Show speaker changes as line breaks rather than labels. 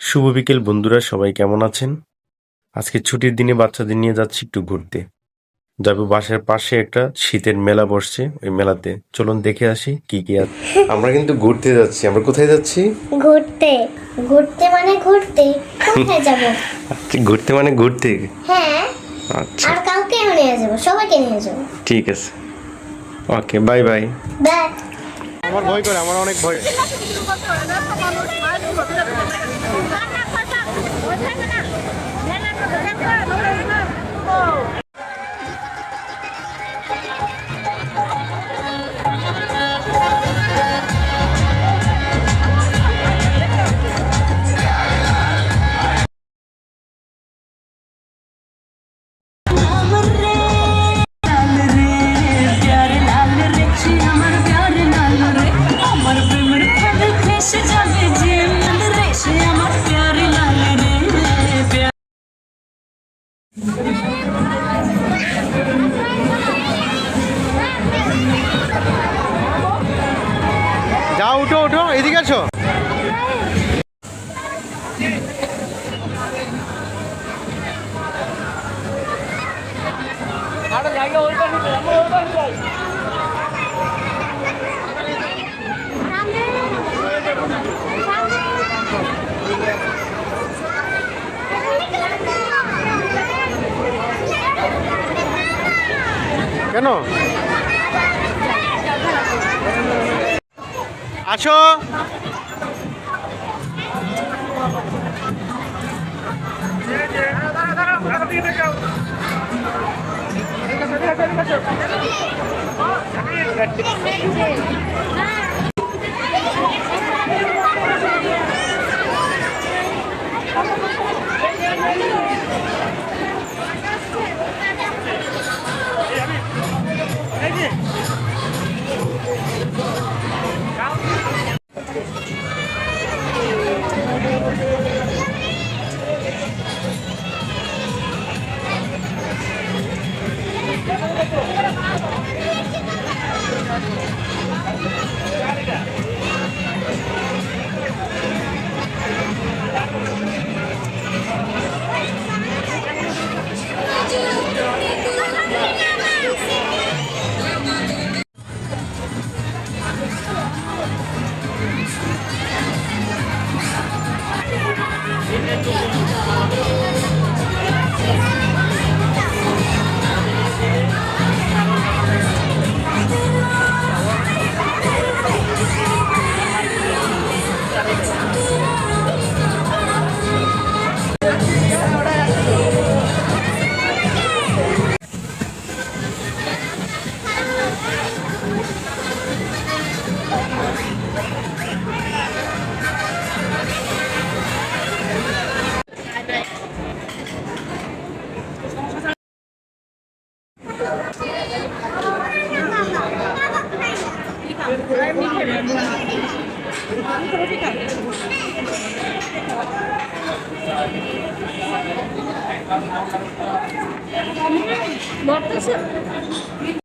শুভ বিকেল বন্ধুরা, সবাই কেমন আছেন? আজকে ছুটির দিনে বাচ্চাদের নিয়ে যাচ্ছি একটু ঘুরতে। যাবো বাসার পাশে একটা শীতের মেলা বসছে, ওই মেলাতে চলুন দেখে আসি কি কি আছে। আমরা কিন্তু ঘুরতে যাচ্ছি। আমরা কোথায় যাচ্ছি?
ঘুরতে। ঘুরতে মানে ঘুরতে। কোথায় যাব?
আচ্ছা, ঘুরতে মানে ঘুরতে।
হ্যাঁ,
আচ্ছা
আর কাউকে নিয়ে যাব, সবাইকে নিয়ে যাব।
ঠিক আছে, ওকে, বাই বাই।
বাই।
আমার ভয় করে, আমার অনেক ভয়। যাও, উঠো উঠো, এদিকে আসো। কেন? আসো।
Bota